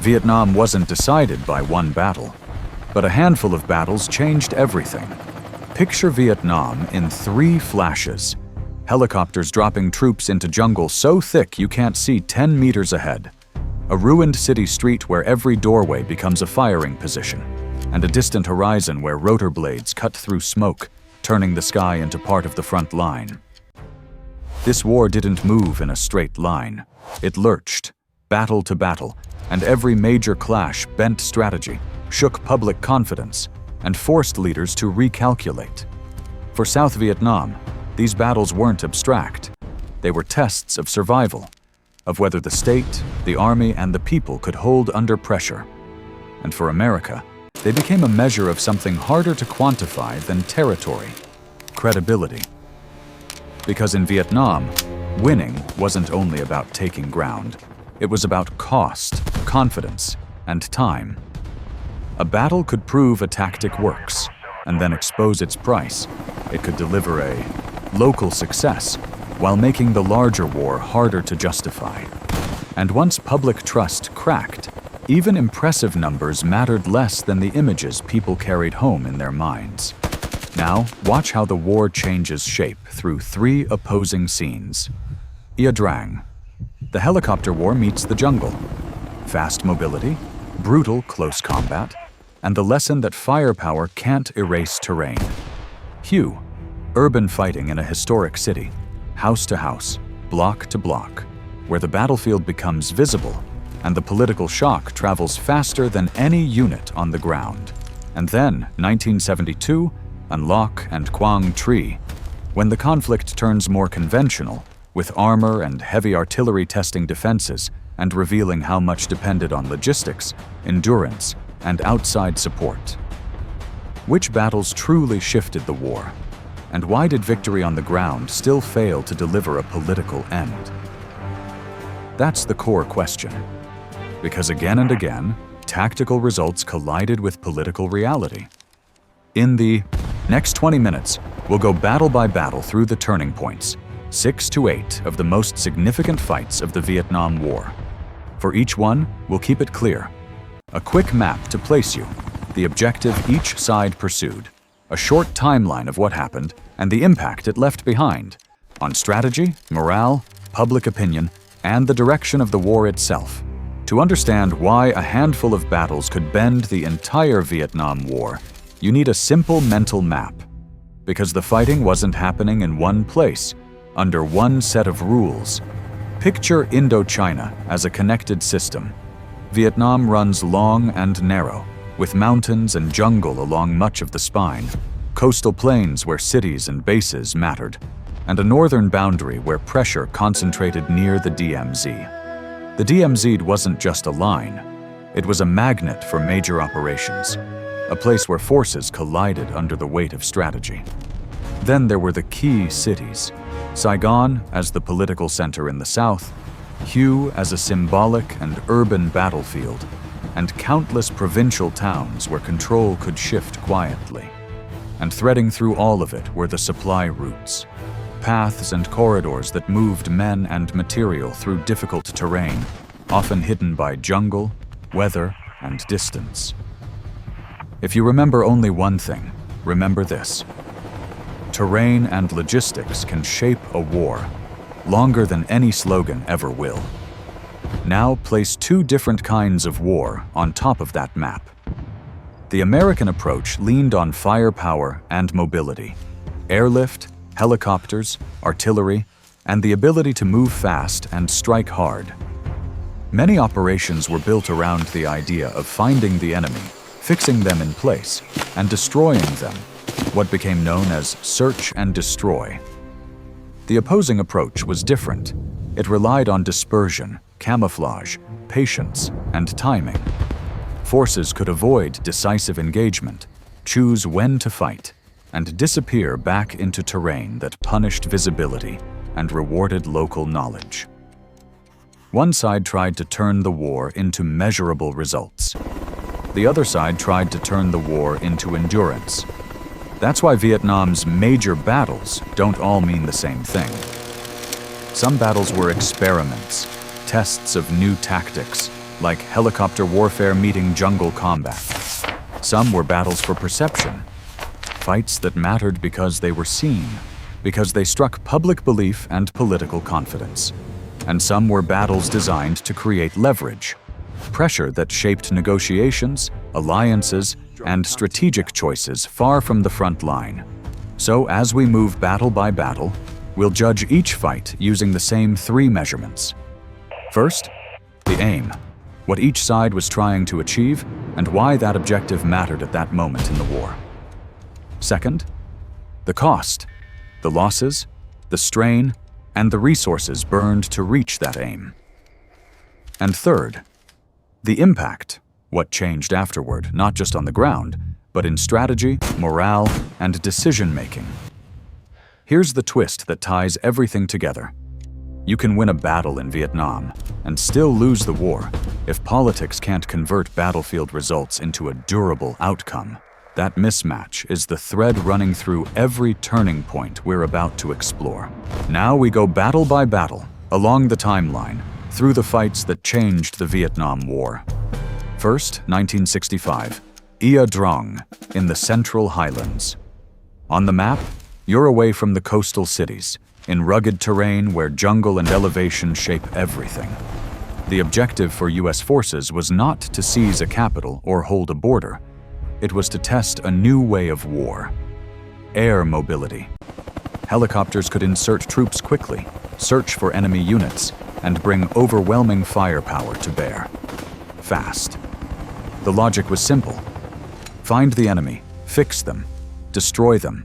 Vietnam wasn't decided by one battle, but a handful of battles changed everything. Picture Vietnam in 3 flashes. Helicopters dropping troops into jungle so thick you can't see 10 meters ahead. A ruined city street where every doorway becomes a firing position, and a distant horizon where rotor blades cut through smoke, turning the sky into part of the front line. This war didn't move in a straight line. It lurched, battle to battle, and every major clash bent strategy, shook public confidence, and forced leaders to recalculate. For South Vietnam, these battles weren't abstract. They were tests of survival, of whether the state, the army, and the people could hold under pressure. And for America, they became a measure of something harder to quantify than territory: credibility. Because in Vietnam, winning wasn't only about taking ground. It was about cost, confidence, and time. A battle could prove a tactic works, and then expose its price. It could deliver a local success, while making the larger war harder to justify. And once public trust cracked, even impressive numbers mattered less than the images people carried home in their minds. Now, watch how the war changes shape through 3 opposing scenes. Drang. The helicopter war meets the jungle. Fast mobility, brutal close combat, and the lesson that firepower can't erase terrain. Hue. Urban fighting in a historic city, house to house, block to block, where the battlefield becomes visible and the political shock travels faster than any unit on the ground. And then, 1972, Xuan Loc and Quang Tri, when the conflict turns more conventional, with armor and heavy artillery testing defenses and revealing how much depended on logistics, endurance, and outside support. Which battles truly shifted the war? And why did victory on the ground still fail to deliver a political end? That's the core question. Because again and again, tactical results collided with political reality. In the next 20 minutes, we'll go battle by battle through the turning points, 6 to 8 of the most significant fights of the Vietnam War. For each one, we'll keep it clear. A quick map to place you, the objective each side pursued, a short timeline of what happened, and the impact it left behind on strategy, morale, public opinion, and the direction of the war itself. To understand why a handful of battles could bend the entire Vietnam War, you need a simple mental map. Because the fighting wasn't happening in one place, under one set of rules. Picture Indochina as a connected system. Vietnam runs long and narrow, with mountains and jungle along much of the spine, coastal plains where cities and bases mattered, and a northern boundary where pressure concentrated near the DMZ. The DMZ wasn't just a line, it was a magnet for major operations, a place where forces collided under the weight of strategy. Then there were the key cities, Saigon as the political center in the south, Hue as a symbolic and urban battlefield, and countless provincial towns where control could shift quietly. And threading through all of it were the supply routes, paths and corridors that moved men and material through difficult terrain, often hidden by jungle, weather, and distance. If you remember only one thing, remember this. Terrain and logistics can shape a war, longer than any slogan ever will. Now place 2 different kinds of war on top of that map. The American approach leaned on firepower and mobility, airlift, helicopters, artillery, and the ability to move fast and strike hard. Many operations were built around the idea of finding the enemy, fixing them in place, and destroying them, what became known as search and destroy. The opposing approach was different. It relied on dispersion, camouflage, patience, and timing. Forces could avoid decisive engagement, choose when to fight, and disappear back into terrain that punished visibility and rewarded local knowledge. One side tried to turn the war into measurable results. The other side tried to turn the war into endurance. That's why Vietnam's major battles don't all mean the same thing. Some battles were experiments, tests of new tactics, like helicopter warfare meeting jungle combat. Some were battles for perception, fights that mattered because they were seen, because they struck public belief and political confidence. And some were battles designed to create leverage, pressure that shaped negotiations, alliances, and strategic choices far from the front line. So as we move battle by battle, we'll judge each fight using the same three measurements. First, the aim, what each side was trying to achieve and why that objective mattered at that moment in the war. Second, the cost, the losses, the strain, and the resources burned to reach that aim. And third, the impact, what changed afterward, not just on the ground, but in strategy, morale, and decision-making. Here's the twist that ties everything together. You can win a battle in Vietnam and still lose the war if politics can't convert battlefield results into a durable outcome. That mismatch is the thread running through every turning point we're about to explore. Now we go battle by battle, along the timeline, through the fights that changed the Vietnam War. First, 1965, Drang in the Central Highlands. On the map, you're away from the coastal cities, in rugged terrain where jungle and elevation shape everything. The objective for US forces was not to seize a capital or hold a border. It was to test a new way of war: air mobility. Helicopters could insert troops quickly, search for enemy units, and bring overwhelming firepower to bear. Fast. The logic was simple. Find the enemy, fix them, destroy them.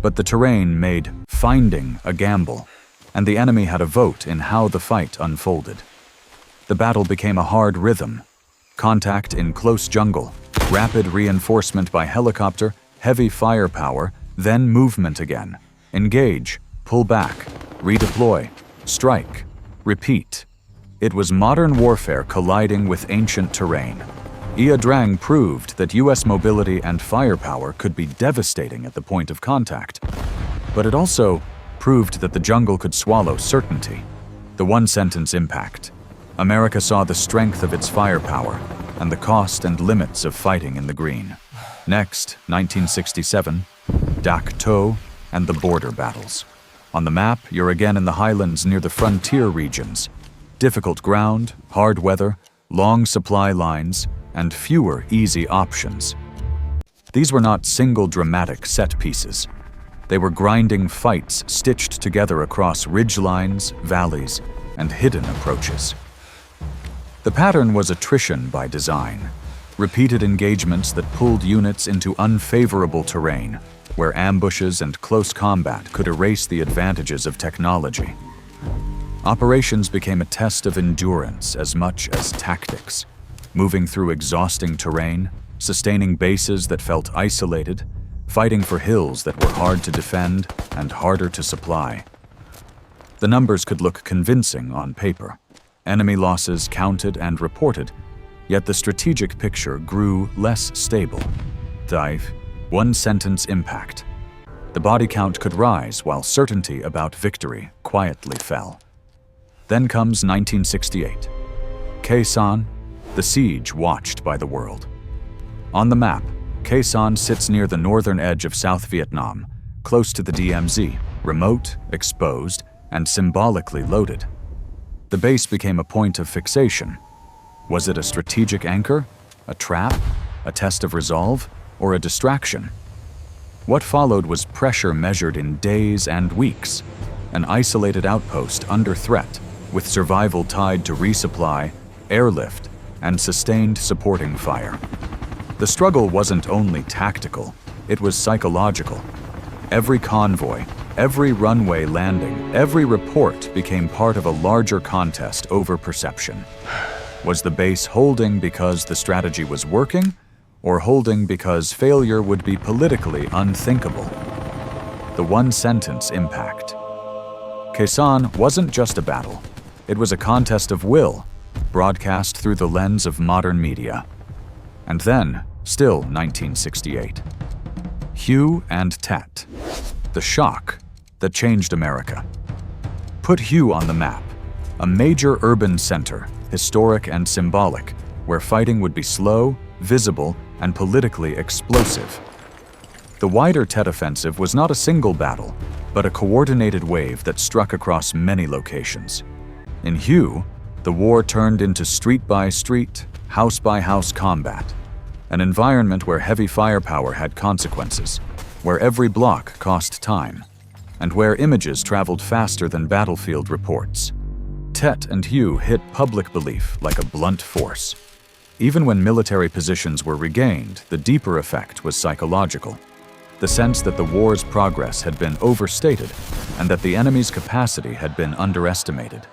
But the terrain made finding a gamble, and the enemy had a vote in how the fight unfolded. The battle became a hard rhythm. Contact in close jungle, rapid reinforcement by helicopter, heavy firepower, then movement again. Engage, pull back, redeploy, strike, repeat. It was modern warfare colliding with ancient terrain. Drang proved that US mobility and firepower could be devastating at the point of contact. But it also proved that the jungle could swallow certainty. The one-sentence impact. America saw the strength of its firepower and the cost and limits of fighting in the green. Next, 1967, Dak To and the border battles. On the map, you're again in the highlands near the frontier regions. Difficult ground, hard weather, long supply lines, and fewer easy options. These were not single dramatic set pieces. They were grinding fights stitched together across ridgelines, valleys, and hidden approaches. The pattern was attrition by design, repeated engagements that pulled units into unfavorable terrain, where ambushes and close combat could erase the advantages of technology. Operations became a test of endurance as much as tactics, moving through exhausting terrain, sustaining bases that felt isolated, fighting for hills that were hard to defend and harder to supply. The numbers could look convincing on paper. Enemy losses counted and reported, yet the strategic picture grew less stable. Dive, one-sentence impact. The body count could rise while certainty about victory quietly fell. Then comes 1968. Khe Sanh, the siege watched by the world. On the map, Khe Sanh sits near the northern edge of South Vietnam, close to the DMZ, remote, exposed, and symbolically loaded. The base became a point of fixation. Was it a strategic anchor, a trap, a test of resolve, or a distraction? What followed was pressure measured in days and weeks, an isolated outpost under threat, with survival tied to resupply, airlift, and sustained supporting fire. The struggle wasn't only tactical, it was psychological. Every convoy, every runway landing, every report became part of a larger contest over perception. Was the base holding because the strategy was working, or holding because failure would be politically unthinkable? The one-sentence impact. Khe Sanh wasn't just a battle. It was a contest of will, broadcast through the lens of modern media. And then, still 1968. Hue Tet, the shock that changed America. Put Hue on the map, a major urban center, historic and symbolic, where fighting would be slow, visible, and politically explosive. The wider Tet Offensive was not a single battle, but a coordinated wave that struck across many locations. In Hue, the war turned into street-by-street, house-by-house combat, an environment where heavy firepower had consequences, where every block cost time, and where images traveled faster than battlefield reports. Tet and Hue hit public belief like a blunt force. Even when military positions were regained, the deeper effect was psychological. The sense that the war's progress had been overstated and that the enemy's capacity had been underestimated.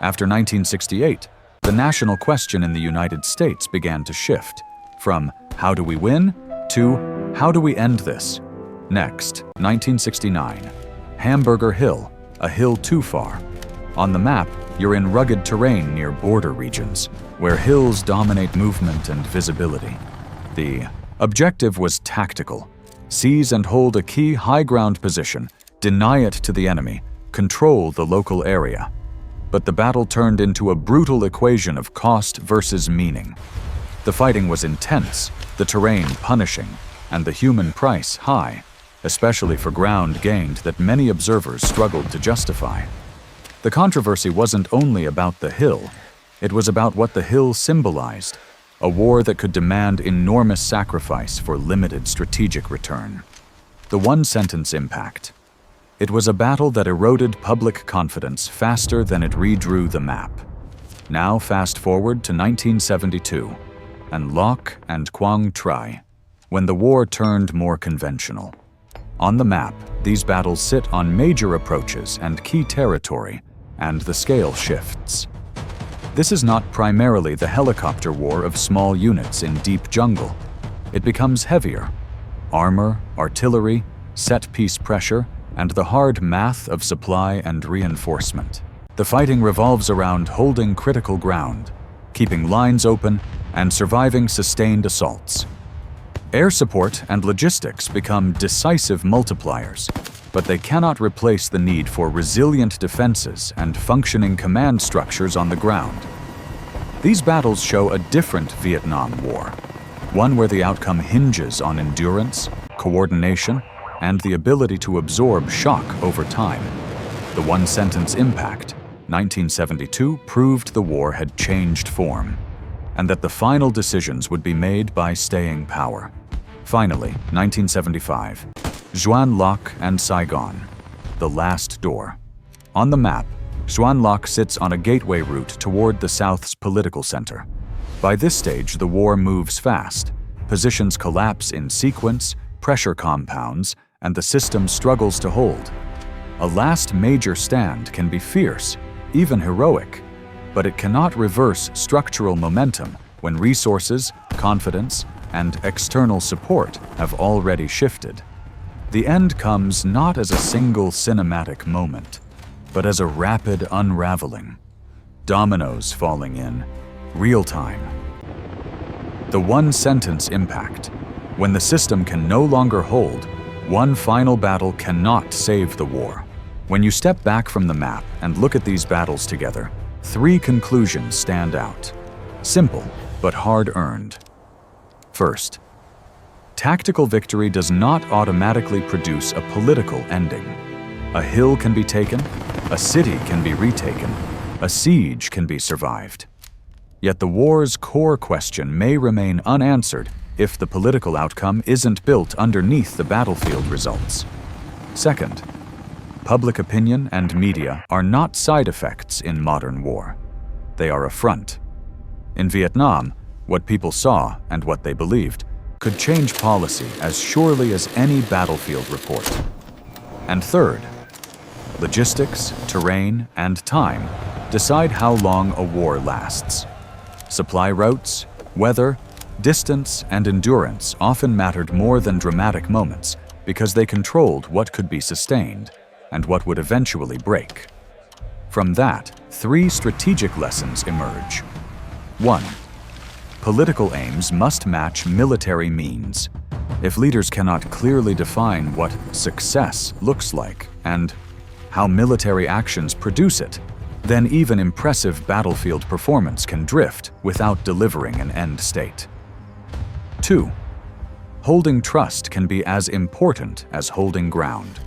After 1968, the national question in the United States began to shift from "how do we win?" to "how do we end this?" Next, 1969. Hamburger Hill, a hill too far. On the map, you're in rugged terrain near border regions, where hills dominate movement and visibility. The objective was tactical: seize and hold a key high ground position, deny it to the enemy, control the local area. But the battle turned into a brutal equation of cost versus meaning. The fighting was intense, the terrain punishing, and the human price high, especially for ground gained that many observers struggled to justify. The controversy wasn't only about the hill, it was about what the hill symbolized: a war that could demand enormous sacrifice for limited strategic return. The one-sentence impact. It was a battle that eroded public confidence faster than it redrew the map. Now fast forward to 1972, and Loc and Quang Tri, when the war turned more conventional. On the map, these battles sit on major approaches and key territory, and the scale shifts. This is not primarily the helicopter war of small units in deep jungle. It becomes heavier. Armor, artillery, set-piece pressure, and the hard math of supply and reinforcement. The fighting revolves around holding critical ground, keeping lines open, and surviving sustained assaults. Air support and logistics become decisive multipliers, but they cannot replace the need for resilient defenses and functioning command structures on the ground. These battles show a different Vietnam War, one where the outcome hinges on endurance, coordination, and the ability to absorb shock over time. The one-sentence impact, 1972, proved the war had changed form, and that the final decisions would be made by staying power. Finally, 1975, Xuan Loc and Saigon, the last door. On the map, Xuan Loc sits on a gateway route toward the South's political center. By this stage, the war moves fast. Positions collapse in sequence, pressure compounds, and the system struggles to hold. A last major stand can be fierce, even heroic, but it cannot reverse structural momentum when resources, confidence, and external support have already shifted. The end comes not as a single cinematic moment, but as a rapid unraveling. Dominoes falling in real time. The one-sentence impact. When the system can no longer hold, one final battle cannot save the war. When you step back from the map and look at these battles together, three conclusions stand out. Simple, but hard-earned. First, tactical victory does not automatically produce a political ending. A hill can be taken, a city can be retaken, a siege can be survived. Yet the war's core question may remain unanswered if the political outcome isn't built underneath the battlefield results. Second, public opinion and media are not side effects in modern war. They are a front. In Vietnam, what people saw and what they believed could change policy as surely as any battlefield report. And third, logistics, terrain, and time decide how long a war lasts. Supply routes, weather, distance, and endurance often mattered more than dramatic moments because they controlled what could be sustained and what would eventually break. From that, three strategic lessons emerge. 1. Political aims must match military means. If leaders cannot clearly define what success looks like and how military actions produce it, then even impressive battlefield performance can drift without delivering an end state. 2. Holding trust can be as important as holding ground.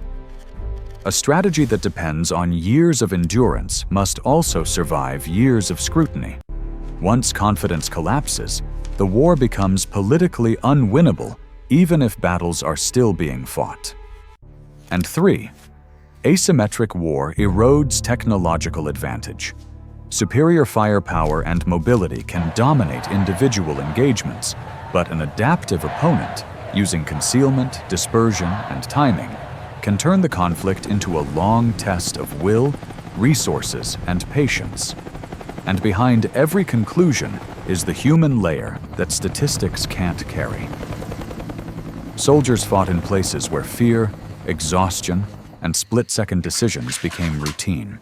A strategy that depends on years of endurance must also survive years of scrutiny. Once confidence collapses, the war becomes politically unwinnable even if battles are still being fought. And 3. Asymmetric war erodes technological advantage. Superior firepower and mobility can dominate individual engagements, but an adaptive opponent, using concealment, dispersion, and timing, can turn the conflict into a long test of will, resources, and patience. And behind every conclusion is the human layer that statistics can't carry. Soldiers fought in places where fear, exhaustion, and split-second decisions became routine.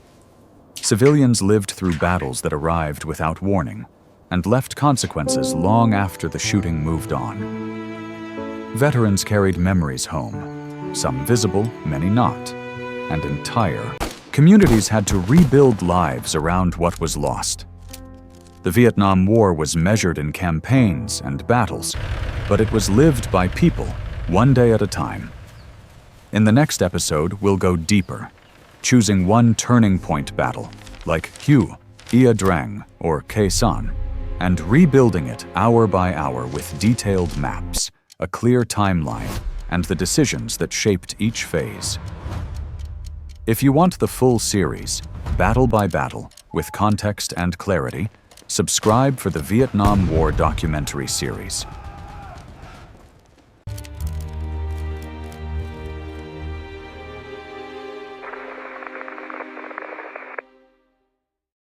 Civilians lived through battles that arrived without warning and left consequences long after the shooting moved on. Veterans carried memories home, some visible, many not, and entire communities had to rebuild lives around what was lost. The Vietnam War was measured in campaigns and battles, but it was lived by people, one day at a time. In the next episode, we'll go deeper, choosing one turning point battle, like Hue, Drang, or Khe Sanh, and rebuilding it hour by hour with detailed maps, a clear timeline, and the decisions that shaped each phase. If you want the full series, battle by battle, with context and clarity, subscribe for the Vietnam War documentary series.